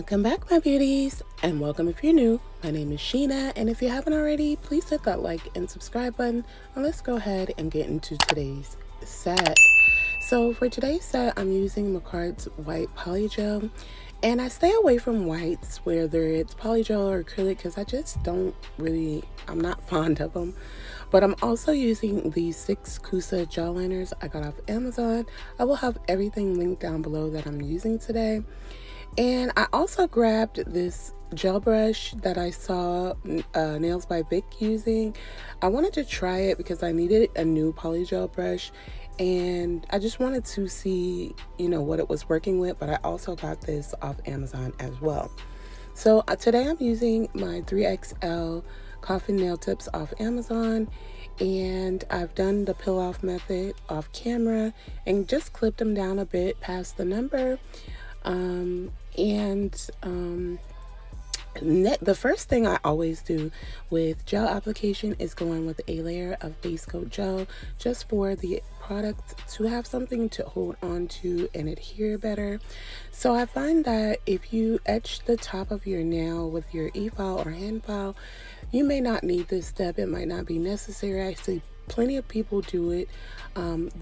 Welcome back, my beauties, and welcome if you're new. My name is Sheena, and if you haven't already, please hit that like and subscribe button, and let's go ahead and get into today's set. So for today's set, I'm using Makartt's white polygel, and I stay away from whites, whether it's polygel or acrylic, because I just I'm not fond of them. But I'm also using these 6 Kusa gel liners I got off Amazon. I will have everything linked down below that I'm using today. And I also grabbed this gel brush that I saw Nails by Vic using. I wanted to try it because I needed a new polygel brush, and I just wanted to see, what it was working with. But I also got this off Amazon as well. So today I'm using my 3XL coffin nail tips off Amazon, and I've done the peel off method off camera and just clipped them down a bit past the number. The first thing I always do with gel application is go in with a layer of base coat gel, just for the product to have something to hold on to and adhere better. So I find that if you etch the top of your nail with your e-file or hand file, you may not need this step. It might not be necessary. I see plenty of people do it.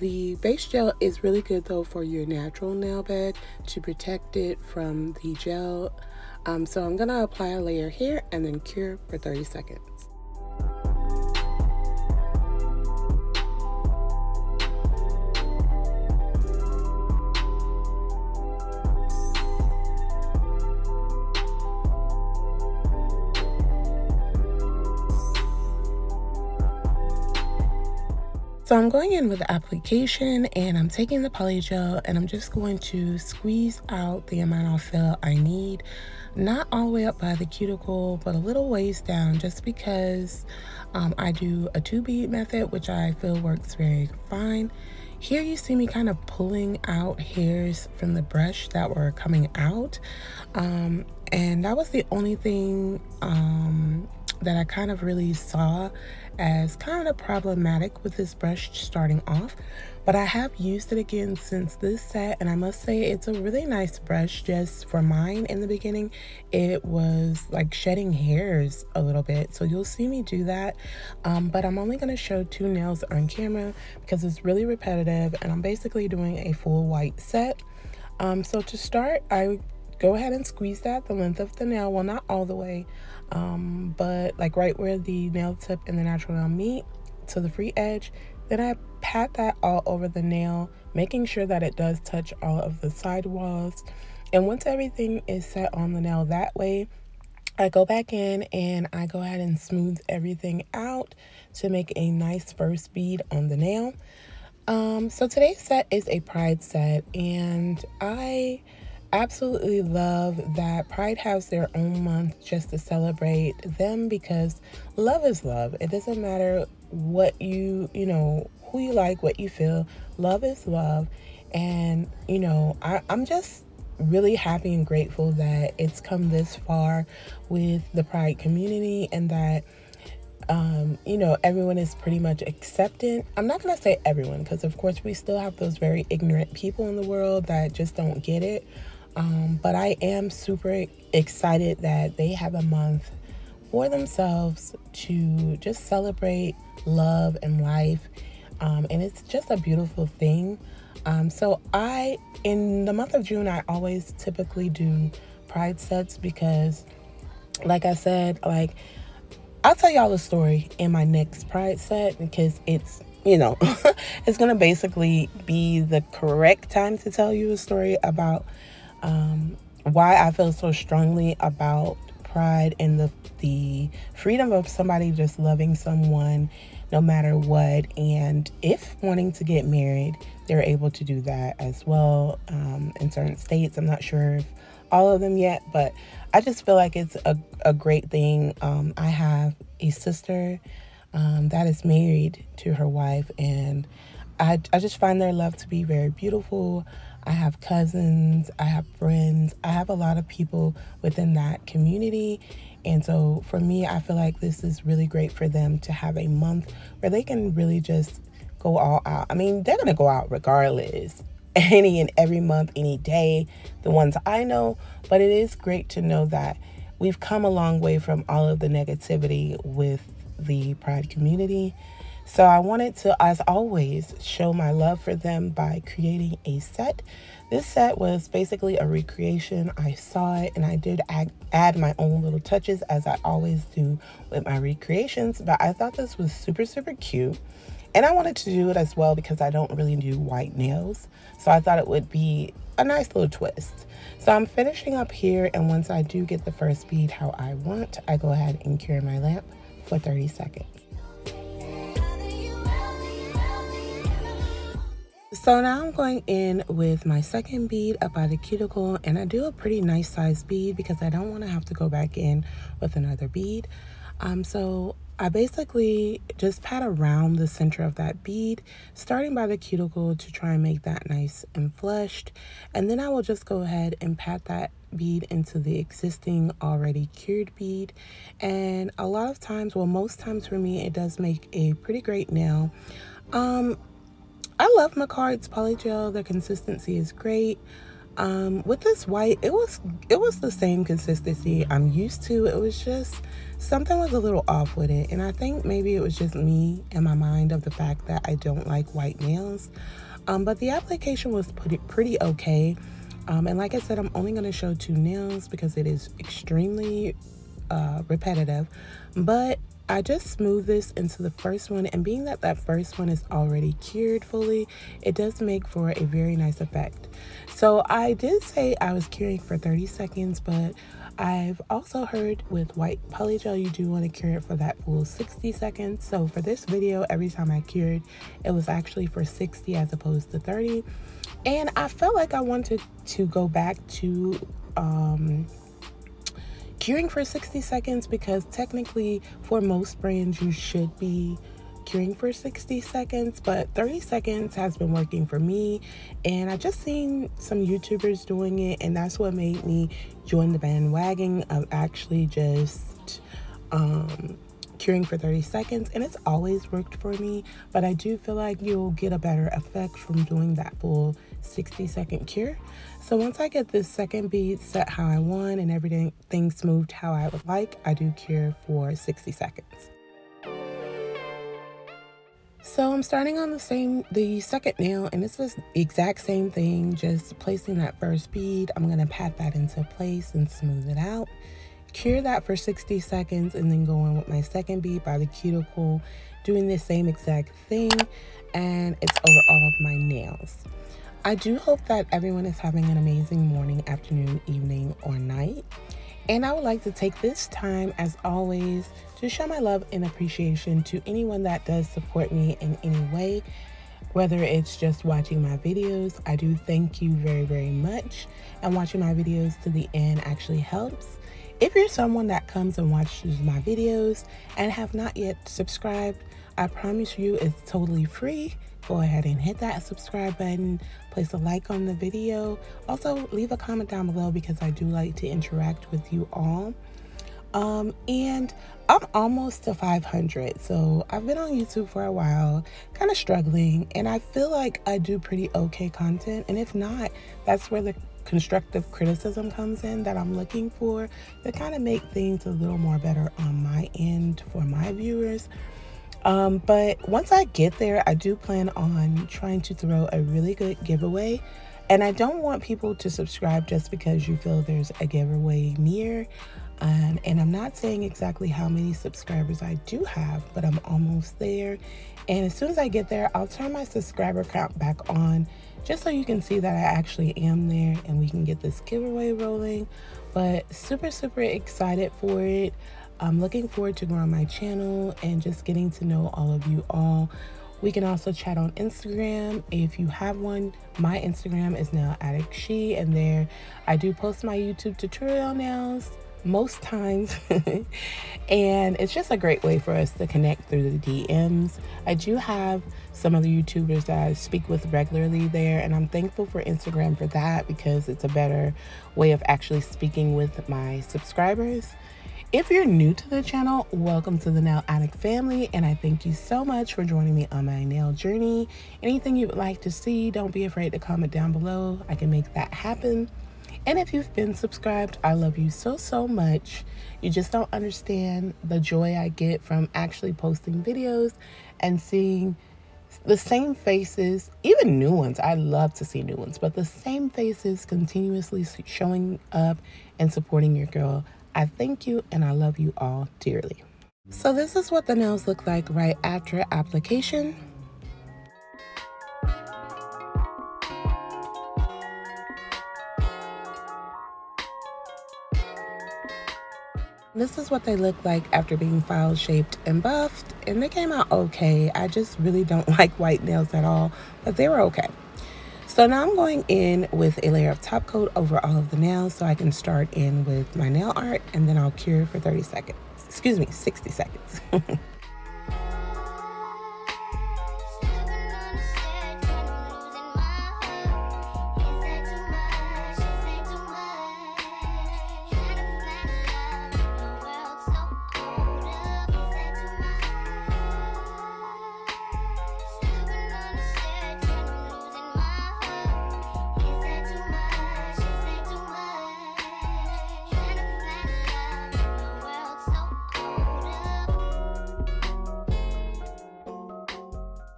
The base gel is really good though for your natural nail bed to protect it from the gel. So I'm gonna apply a layer here and then cure for 30 seconds. So I'm going in with the application, and I'm taking the polygel and I'm just going to squeeze out the amount of fill I need. Not all the way up by the cuticle, but a little ways down, just because I do a 2 bead method, which I feel works very fine. Here you see me kind of pulling out hairs from the brush that were coming out. And that was the only thing that I kind of really saw as kind of problematic with this brush starting off. But I have used it again since this set, and I must say it's a really nice brush. Just for mine in the beginning, it was like shedding hairs a little bit, so you'll see me do that. But I'm only going to show 2 nails on camera because it's really repetitive, and I'm basically doing a full white set. So to start, I go ahead and squeeze that the length of the nail, well, not all the way, but like right where the nail tip and the natural nail meet, to the free edge. Then I pat that all over the nail, making sure that it does touch all of the side walls. And once everything is set on the nail that way, I go back in and I go ahead and smooth everything out to make a nice first bead on the nail. So today's set is a Pride set, and I absolutely love that Pride has their own month just to celebrate them, because love is love. It doesn't matter what who you like, what you feel. Love is love. And I'm just really happy and grateful that it's come this far with the Pride community, and that everyone is pretty much accepting. I'm not gonna say everyone, because of course we still have those very ignorant people in the world that just don't get it. But I am super excited that they have a month for themselves to just celebrate love and life. And it's just a beautiful thing. So in the month of June, I always typically do Pride sets because, like I said, I'll tell y'all a story in my next Pride set, because it's, it's going to basically be the correct time to tell you a story about why I feel so strongly about Pride and the freedom of somebody just loving someone no matter what. And if wanting to get married, they're able to do that as well in certain states. I'm not sure if all of them yet, but I just feel like it's a great thing. I have a sister that is married to her wife, and I just find their love to be very beautiful. I have cousins, I have friends, I have a lot of people within that community. And so for me, I feel like this is really great for them to have a month where they can really just go all out. I mean, they're going to go out regardless. any and every month, any day, the ones I know, but it is great to know that we've come a long way from all of the negativity with the Pride community. So I wanted to, as always, show my love for them by creating a set. This set was basically a recreation. I saw it and I did add my own little touches, as I always do with my recreations, but I thought this was super, super cute. And I wanted to do it as well because I don't really do white nails. So I thought it would be a nice little twist. So I'm finishing up here, and once I do get the first bead how I want, I go ahead and cure my lamp for 30 seconds. So now I'm going in with my second bead up by the cuticle, and I do a pretty nice sized bead because I don't want to have to go back in with another bead. So I basically just pat around the center of that bead, starting by the cuticle to try and make that nice and flushed. And then I will just go ahead and pat that bead into the existing already cured bead. And a lot of times, well, most times for me, it does make a pretty great nail. I love Makartt's Polygel. Their consistency is great. With this white, it was the same consistency I'm used to. It was just something was a little off with it, and I think maybe it was just me and my mind of the fact that I don't like white nails. But the application was pretty okay. And like I said, I'm only going to show 2 nails because it is extremely repetitive. But I just smooth this into the first one, and being that that first one is already cured fully, it does make for a very nice effect. So I did say I was curing for 30 seconds, but I've also heard with white polygel you do want to cure it for that full 60 seconds. So for this video, every time I cured, it was actually for 60 as opposed to 30. And I felt like I wanted to go back to curing for 60 seconds because technically for most brands you should be curing for 60 seconds, but 30 seconds has been working for me, and I just seen some YouTubers doing it, and that's what made me join the bandwagon of actually just curing for 30 seconds. And it's always worked for me, but I do feel like you'll get a better effect from doing that full 60-second cure. So once I get this second bead set how I want and everything smoothed how I would like, I do cure for 60 seconds. So I'm starting on the second nail, and this is the exact same thing, just placing that first bead. I'm going to pat that into place and smooth it out, cure that for 60 seconds, and then go in with my second bead by the cuticle, doing the same exact thing, and it's over all of my nails. I do hope that everyone is having an amazing morning, afternoon, evening, or night. And I would like to take this time, as always, to show my love and appreciation to anyone that does support me in any way, whether it's just watching my videos. I do thank you very, very much. And watching my videos to the end actually helps. If you're someone that comes and watches my videos and have not yet subscribed, I promise you it's totally free. Go ahead and hit that subscribe button, place a like on the video. Also, leave a comment down below because I do like to interact with you all. And I'm almost to 500, so I've been on YouTube for a while, kind of struggling, and I feel like I do pretty okay content. And if not, that's where the constructive criticism comes in that I'm looking for to kind of make things a little more better on my end for my viewers. But once I get there, I do plan on trying to throw a really good giveaway. And I don't want people to subscribe just because you feel there's a giveaway near. And I'm not saying exactly how many subscribers I do have, but I'm almost there. And as soon as I get there, I'll turn my subscriber count back on just so you can see that I actually am there and we can get this giveaway rolling. But super, super excited for it. I'm looking forward to growing my channel and just getting to know all of you all. We can also chat on Instagram if you have one. My Instagram is NailHoliday, and there I do post my YouTube tutorial nails most times. And it's just a great way for us to connect through the DMs. I do have some other YouTubers that I speak with regularly there, and I'm thankful for Instagram for that because it's a better way of actually speaking with my subscribers. If you're new to the channel, welcome to the Nail Addict family, and I thank you so much for joining me on my nail journey. Anything you would like to see, don't be afraid to comment down below. I can make that happen. And if you've been subscribed, I love you so much. You just don't understand the joy I get from actually posting videos and seeing the same faces, even new ones. I love to see new ones, but the same faces continuously showing up and supporting your girl. I thank you and I love you all dearly. So this is what the nails look like right after application. This is what they look like after being file shaped and buffed, and they came out okay. I just really don't like white nails at all, but they were okay. So now I'm going in with a layer of top coat over all of the nails so I can start in with my nail art, and then I'll cure for 30 seconds. Excuse me, 60 seconds.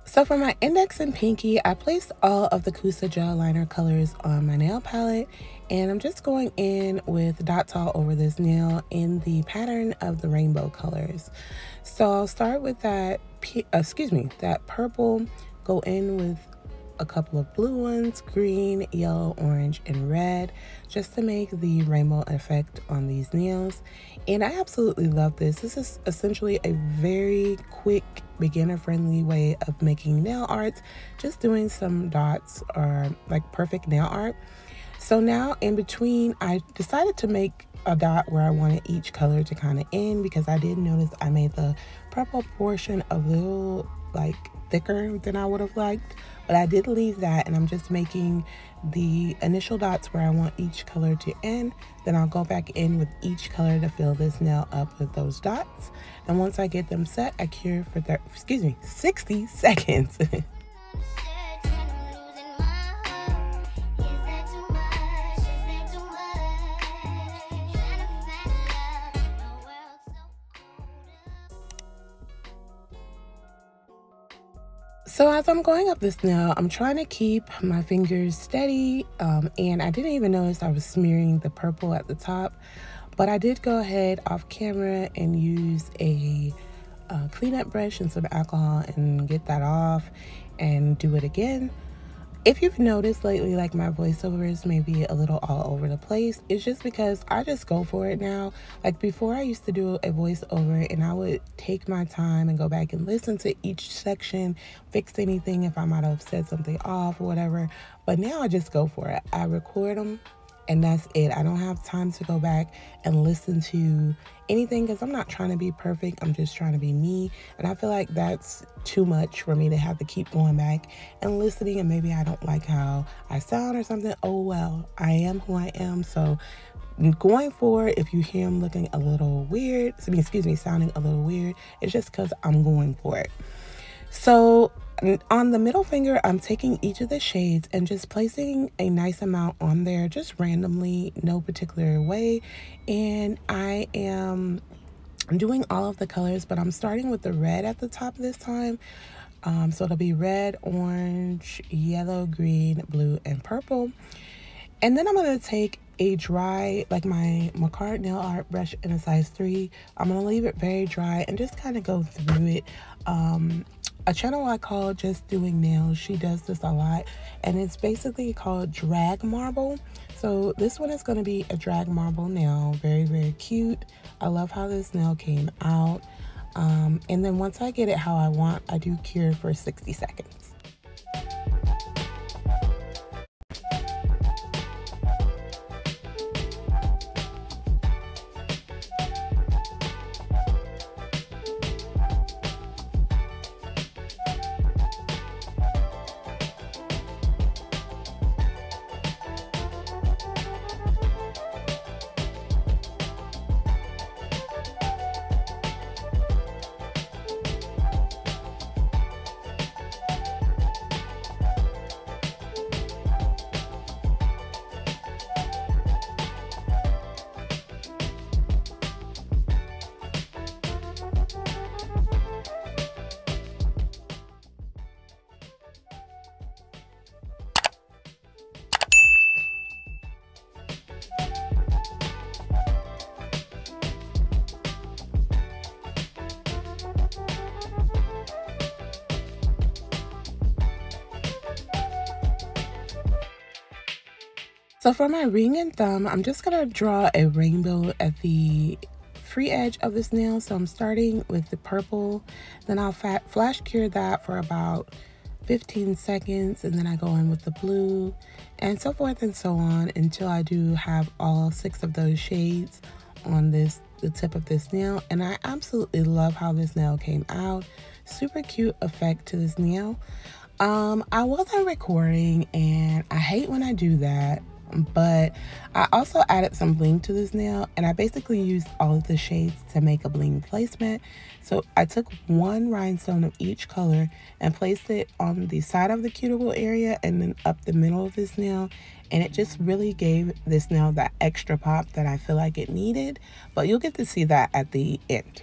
So for my index and pinky, I placed all of the Kusa gel liner colors on my nail palette, and I'm just going in with dots all over this nail in the pattern of the rainbow colors. So I'll start with that, that purple, go in with a couple of blue ones, green, yellow, orange, and red, just to make the rainbow effect on these nails. And I absolutely love this. This is essentially a very quick, beginner-friendly way of making nail art, just doing some dots or like perfect nail art. So now in between, I decided to make a dot where I wanted each color to kind of end, because I did notice I made the purple portion a little like thicker than I would have liked, but I did leave that, and I'm just making the initial dots where I want each color to end. Then I'll go back in with each color to fill this nail up with those dots, and once I get them set, I cure for 60 seconds. So as I'm going up this nail, I'm trying to keep my fingers steady, and I didn't even notice I was smearing the purple at the top, but I did go ahead off camera and use a cleanup brush and some alcohol and get that off and do it again. If you've noticed lately, like my voiceovers may be a little all over the place, it's just because I just go for it now. Like before, I used to do a voiceover and I would take my time and go back and listen to each section, fix anything if I might have said something off or whatever. But now I just go for it. I record them and that's it. I don't have time to go back and listen to anything because I'm not trying to be perfect. I'm just trying to be me. And I feel like that's too much for me to have to keep going back and listening, and maybe I don't like how I sound or something. Oh well, I am who I am. So going forward, if you hear him looking a little weird, sounding a little weird, it's just because I'm going for it. So on the middle finger, I'm taking each of the shades and just placing a nice amount on there, just randomly, no particular way. And I am doing all of the colors, but I'm starting with the red at the top this time. So it'll be red, orange, yellow, green, blue, and purple. And then I'm going to take a dry, like my Makartt nail art brush in a size 3. I'm going to leave it very dry and just kind of go through it. A channel I call Just Doing Nails, she does this a lot, and it's basically called drag marble. So this one is going to be a drag marble nail, very cute. I love how this nail came out. And then once I get it how I want, I do cure for 60 seconds. So for my ring and thumb, I'm just going to draw a rainbow at the free edge of this nail. So I'm starting with the purple, then I'll flash cure that for about 15 seconds, and then I go in with the blue, and so forth and so on until I do have all 6 of those shades on the tip of this nail. And I absolutely love how this nail came out. Super cute effect to this nail. I wasn't recording, and I hate when I do that, but I also added some bling to this nail, and I basically used all of the shades to make a bling placement. So I took one rhinestone of each color and placed it on the side of the cuticle area and then up the middle of this nail, and it just really gave this nail that extra pop that I feel like it needed, but you'll get to see that at the end.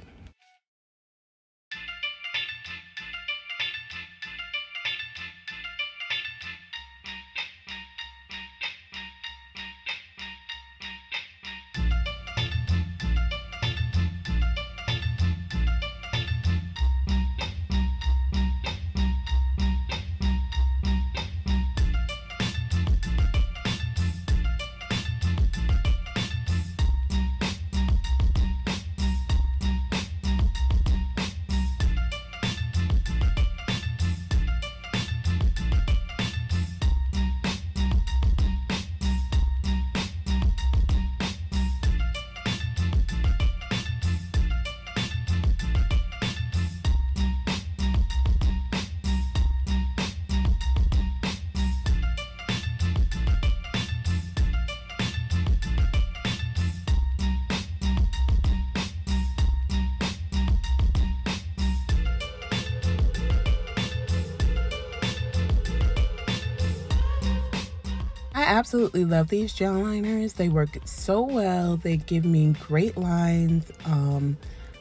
I absolutely love these gel liners. They work so well. They give me great lines.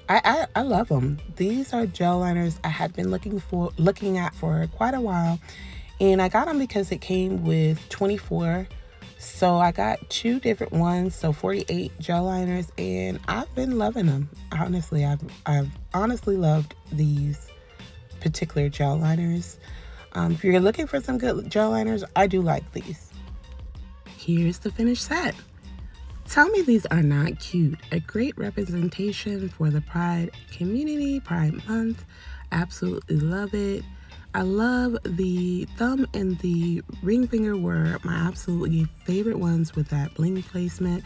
I love them. These are gel liners I had been looking at for quite a while, and I got them because it came with 24. So I got 2 different ones, so 48 gel liners, and I've been loving them. Honestly, I've honestly loved these particular gel liners. If you're looking for some good gel liners, I do like these. Here's the finished set. Tell me these are not cute. A great representation for the Pride community, Pride Month. Absolutely love it. I love the thumb and the ring finger were my absolutely favorite ones with that bling placement.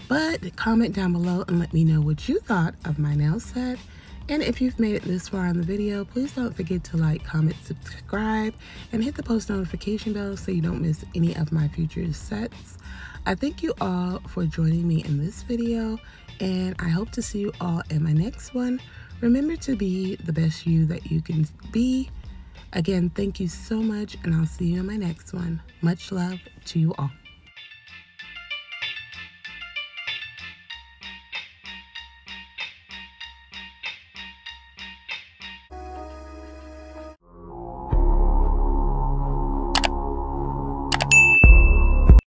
But comment down below and let me know what you thought of my nail set. And if you've made it this far in the video, please don't forget to like, comment, subscribe, and hit the post notification bell so you don't miss any of my future sets. I thank you all for joining me in this video, and I hope to see you all in my next one. Remember to be the best you that you can be. Again, thank you so much, and I'll see you in my next one. Much love to you all.